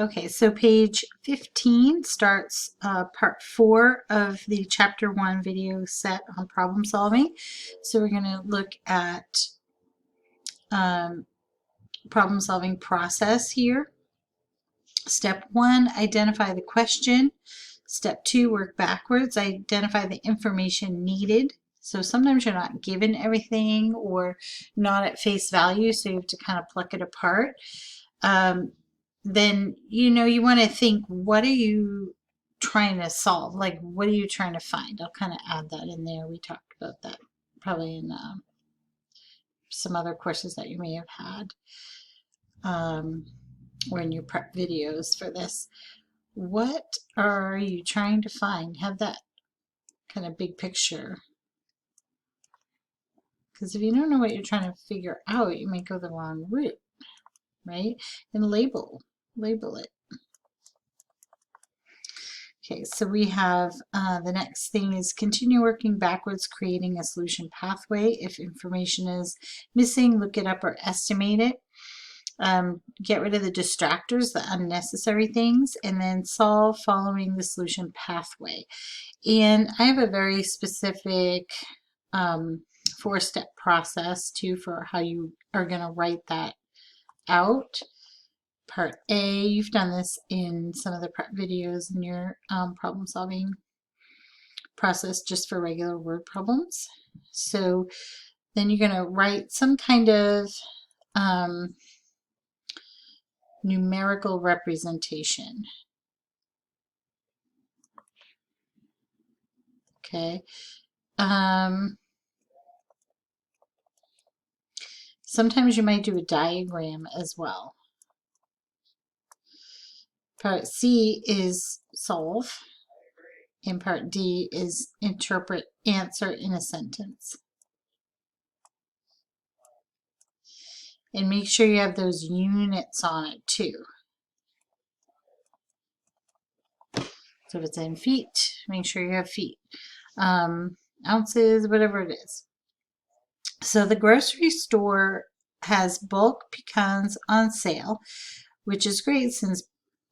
Okay, so page 15 starts part 4 of the chapter 1 video set on problem solving. So we're going to look at problem solving process here. Step 1, identify the question. Step 2, work backwards, identify the information needed. So sometimes you're not given everything or not at face value, so you have to kind of pluck it apart. Then, you want to think, what are you trying to solve? Like, what are you trying to find? I'll kind of add that in there. We talked about that probably in some other courses that you may have had or in your prep videos for this. What are you trying to find? Have that kind of big picture. Because if you don't know what you're trying to figure out, you may go the wrong route, right? And label it. Okay, so we have the next thing is continue working backwards, creating a solution pathway. If information is missing, look it up or estimate it. Get rid of the distractors, the unnecessary things, and then solve following the solution pathway. And I have a very specific 4-step process too for how you are going to write that out. Part A, you've done this in some of the prep videos in your problem solving process just for regular word problems. So then you're going to write some kind of numerical representation. Okay. Sometimes you might do a diagram as well. Part C is solve, and part D is interpret, answer in a sentence. And make sure you have those units on it too. So if it's in feet, make sure you have feet. Ounces, whatever it is. So the grocery store has bulk pecans on sale, which is great since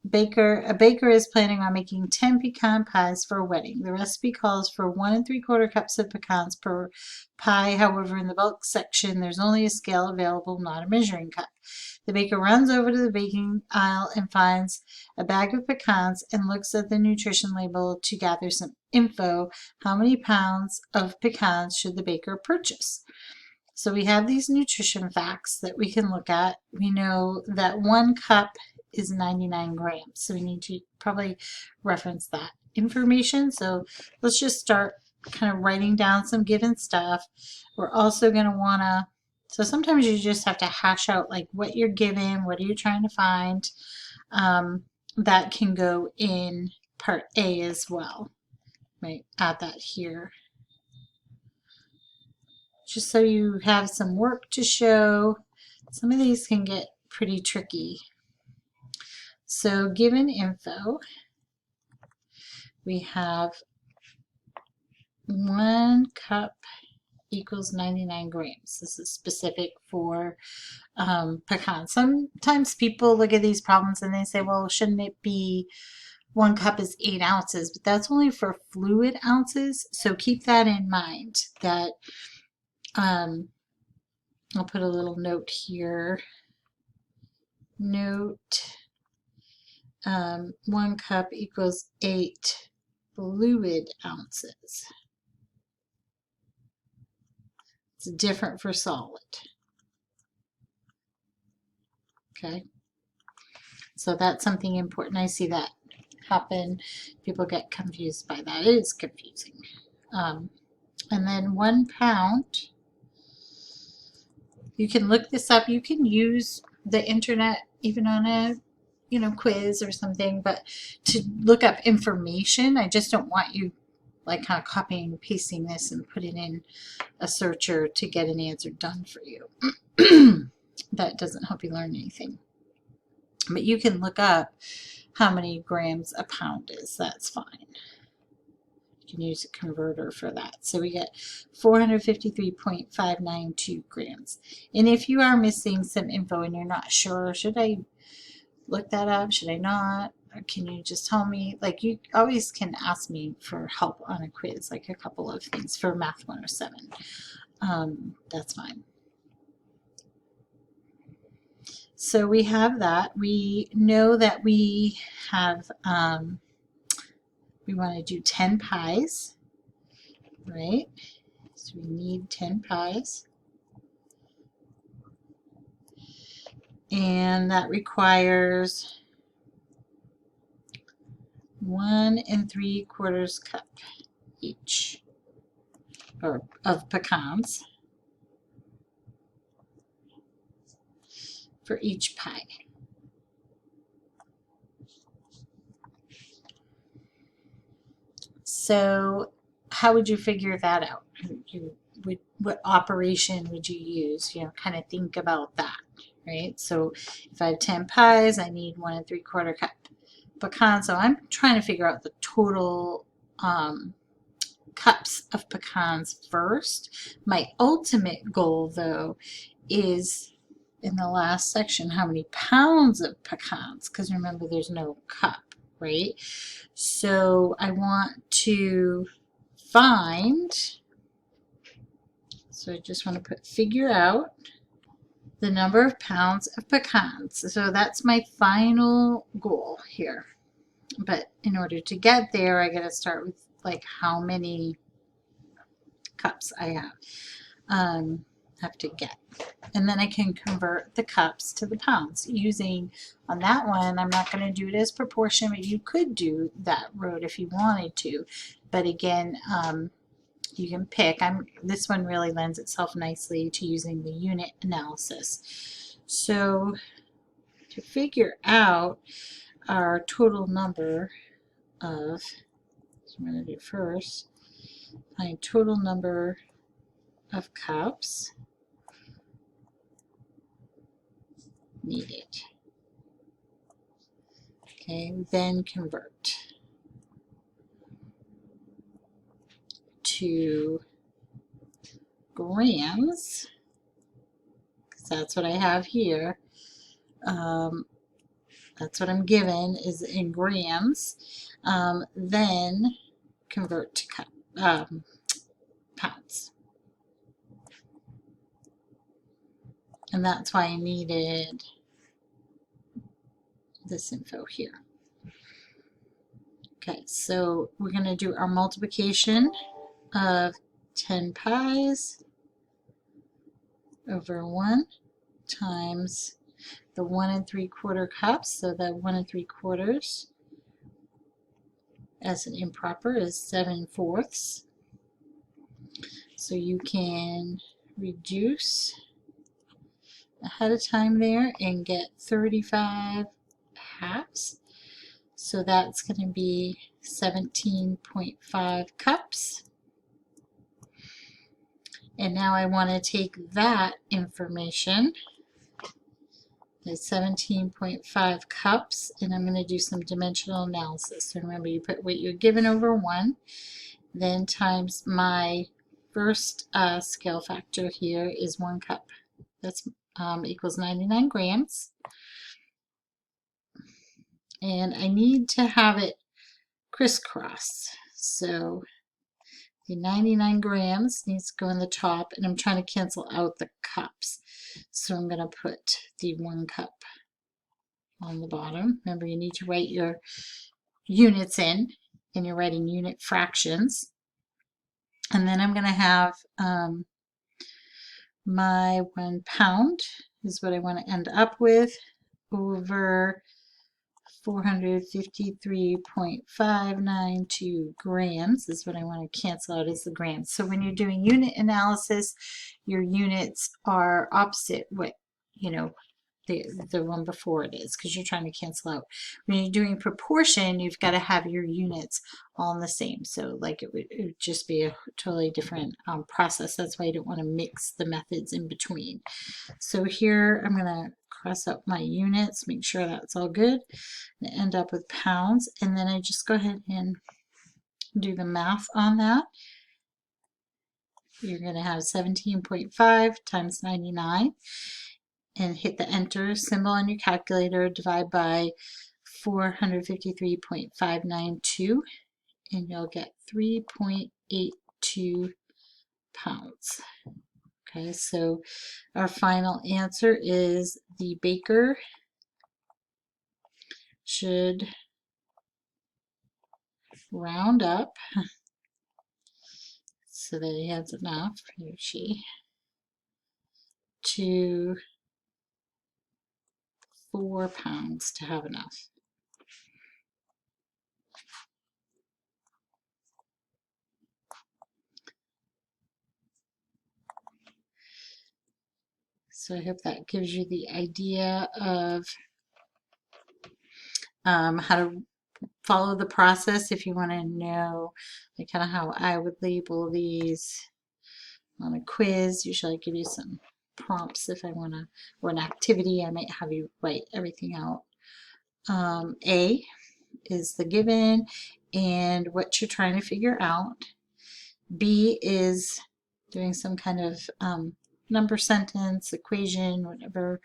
a baker is planning on making 10 pecan pies for a wedding. The recipe calls for 1 3/4 cups of pecans per pie. However, in the bulk section, there's only a scale available, not a measuring cup. The baker runs over to the baking aisle and finds a bag of pecans and looks at the nutrition label to gather some info. How many pounds of pecans should the baker purchase? So we have these nutrition facts that we can look at. We know that 1 cup is 99 grams. So we need to probably reference that information. So let's just start kind of writing down some given stuff. We're also going to want to, so sometimes you just have to hash out like what you're given, what are you trying to find. That can go in part A as well. Right, add that here. Just so you have some work to show. Some of these can get pretty tricky. So given info, we have 1 cup equals 99 grams. This is specific for pecans. Sometimes people look at these problems and they say, well, shouldn't it be 1 cup is 8 ounces? But that's only for fluid ounces. So keep that in mind that I'll put a little note here. Note 1 cup equals 8 fluid ounces. It's different for solid. Okay, so that's something important. I see that happen. People get confused by that. It is confusing. And then 1 pound. You can look this up. You can use the internet even on a quiz or something, but to look up information, I just don't want you like kind of copying and pasting this and putting in a searcher to get an answer done for you. That doesn't help you learn anything. But you can look up how many grams a pound is. That's fine. You can use a converter for that. So we get 453.592 grams. And if you are missing some info and you're not sure, should I look that up? Should I not? Or can you just tell me? Like, you always can ask me for help on a quiz, like a couple of things for Math 107. That's fine. So we have that. We know that we have, we want to do 10 pies, right? So we need 10 pies. And that requires 1 3/4 cup each, or of pecans for each pie. So how would you figure that out? What operation would you use? You know, kind of think about that, right? So if I have 10 pies, I need 1 3/4 cup pecans. So I'm trying to figure out the total cups of pecans first. My ultimate goal, though, is in the last section, how many pounds of pecans? Because remember, there's no cup, right? So I want to find, so I just want to put figure out the number of pounds of pecans. So that's my final goal here. But in order to get there, I got to start with like how many cups I have to get. And then I can convert the cups to the pounds using, on that one, I'm not going to do it as proportion, but you could do that road if you wanted to. But again, you can pick. This one really lends itself nicely to using the unit analysis. So to figure out our total number of, so I'm going to do first, find total number of cups needed. Okay, then convert to grams, because that's what I have here. That's what I'm given is in grams. Then convert to pounds. And that's why I needed this info here. Okay, so we're going to do our multiplication of 10 pies over 1 times the 1 3/4 cups. So that 1 3/4 as an improper is 7/4. So you can reduce ahead of time there and get 35 halves. So that's going to be 17.5 cups. And now I want to take that information, the 17.5 cups, and I'm going to do some dimensional analysis. So remember, you put what you're given over 1, then times my first scale factor here is 1 cup. That's equals 99 grams. And I need to have it crisscross. So the 99 grams needs to go in the top, and I'm trying to cancel out the cups. So I'm going to put the 1 cup on the bottom. Remember, you need to write your units in, and you're writing unit fractions. And then I'm going to have my 1 pound is what I want to end up with over 453.592 grams is what I want to cancel out as the grams. So when you're doing unit analysis, your units are opposite what, you know, the one before it is, because you're trying to cancel out. When you're doing proportion, you've got to have your units all in the same. So like it would just be a totally different process. That's why you don't want to mix the methods in between. So here I'm going to cross out my units, make sure that's all good, and end up with pounds. And then I just go ahead and do the math on that. You're going to have 17.5 times 99. and hit the enter symbol on your calculator, divide by 453.592, and you'll get 3.82 pounds. Okay, so our final answer is the baker should round up so that he has enough, he or she, to 4 pounds to have enough. So I hope that gives you the idea of how to follow the process if you want to know like kind of how I would label these on a quiz. Usually I give you some prompts if I want to, or an activity, I might have you write everything out. A is the given and what you're trying to figure out. B is doing some kind of number sentence, equation, whatever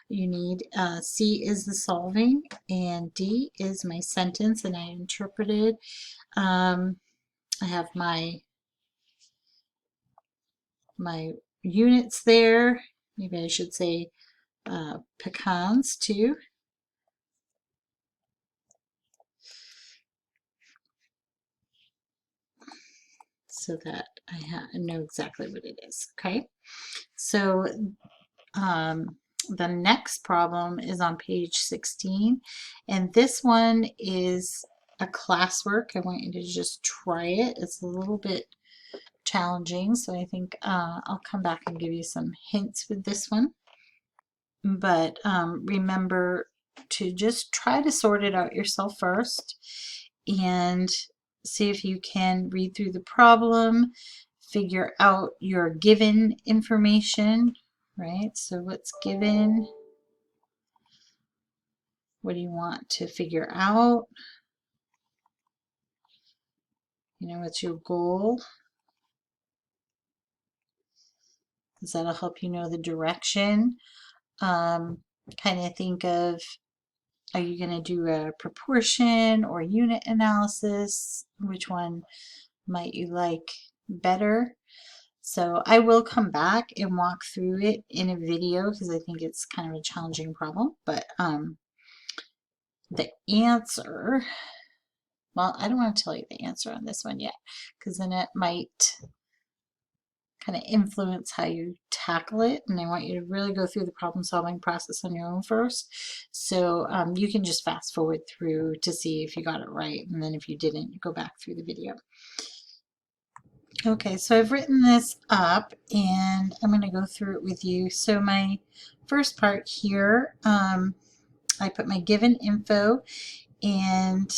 you need. C is the solving, and D is my sentence, and I interpreted. I have my units there. Maybe I should say pecans too. So that I know exactly what it is. Okay, so the next problem is on page 16, and this one is a classwork. I want you to just try it. It's a little bit challenging, so I think I'll come back and give you some hints with this one. But remember to just try to sort it out yourself first and see if you can read through the problem, figure out your given information, right? So what's given? What do you want to figure out? You know, what's your goal? Because that'll help you know the direction. Kind of think of, are you going to do a proportion or unit analysis? Which one might you like better? So I will come back and walk through it in a video because I think it's kind of a challenging problem. But the answer, well, I don't want to tell you the answer on this one yet because then it might kind of influence how you tackle it, and I want you to really go through the problem solving process on your own first. So you can just fast forward through to see if you got it right, and then if you didn't, you go back through the video. Okay, so I've written this up and I'm going to go through it with you. So my first part here, I put my given info and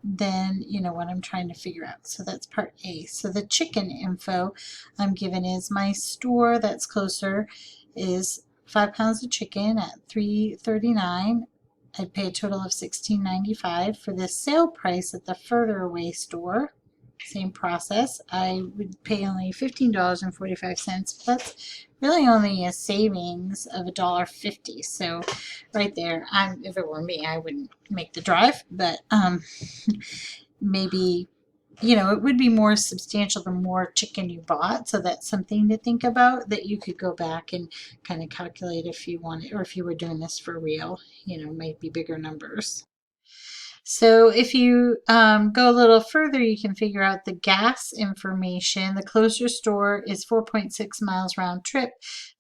then you know what I'm trying to figure out. So that's part A. So the chicken info I'm given is my store that's closer is 5 pounds of chicken at $3.39. I'd pay a total of $16.95. For the sale price at the further away store, same process, I would pay only $15.45. That's really only a savings of $1.50. So right there, if it were me, I wouldn't make the drive, but maybe, you know, it would be more substantial the more chicken you bought. So that's something to think about, that you could go back and kind of calculate if you wanted, or if you were doing this for real, you know, might be bigger numbers. So if you go a little further, you can figure out the gas information. The closer store is 4.6 miles round trip.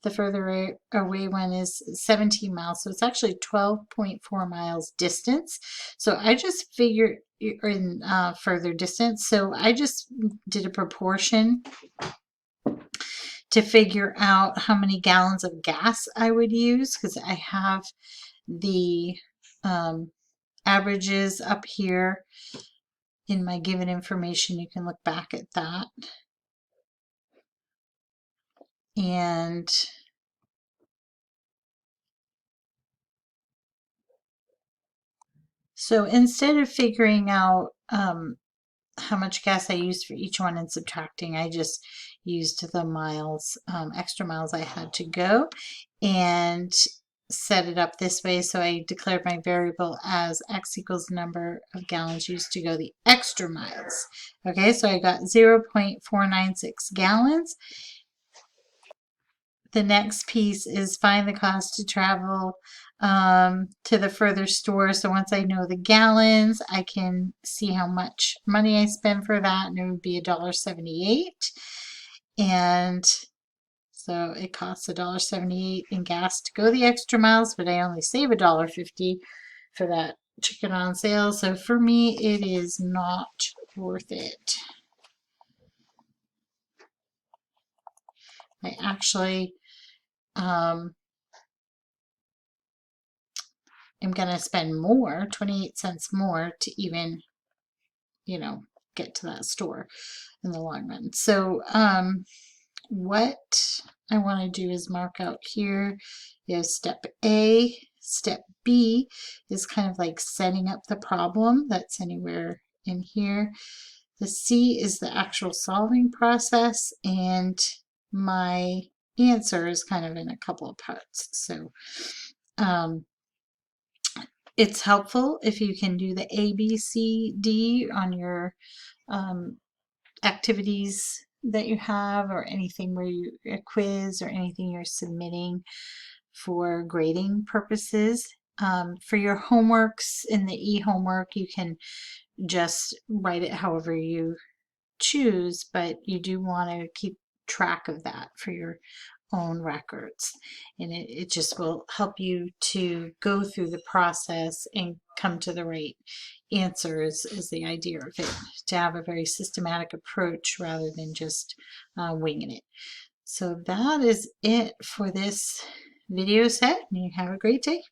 The further away one is 17 miles. So it's actually 12.4 miles distance. So I just figured in further distance. So I just did a proportion to figure out how many gallons of gas I would use, because I have the averages up here in my given information. You can look back at that. And so instead of figuring out how much gas I used for each one and subtracting, I just used the miles, extra miles I had to go. And set it up this way. So I declared my variable as x equals the number of gallons used to go the extra miles. Okay, so I got 0.496 gallons. The next piece is find the cost to travel to the further store. So once I know the gallons, I can see how much money I spend for that, and it would be $1.78. And so it costs $1.78 in gas to go the extra miles, but I only save $1.50 for that chicken on sale. So for me, it is not worth it. I actually am going to spend more, 28 cents more to even, get to that store in the long run. So what I want to do is mark out here is step A. Step B is kind of like setting up the problem that's anywhere in here. The C is the actual solving process, and my answer is kind of in a couple of parts. So it's helpful if you can do the A, B, C, D on your activities that you have, or anything where you a quiz or anything you're submitting for grading purposes. For your homeworks in the e-homework, you can just write it however you choose, but you do want to keep track of that for your own records, and it just will help you to go through the process and come to the right answers, is the idea of it, to have a very systematic approach rather than just winging it. So that is it for this video set, and you have a great day.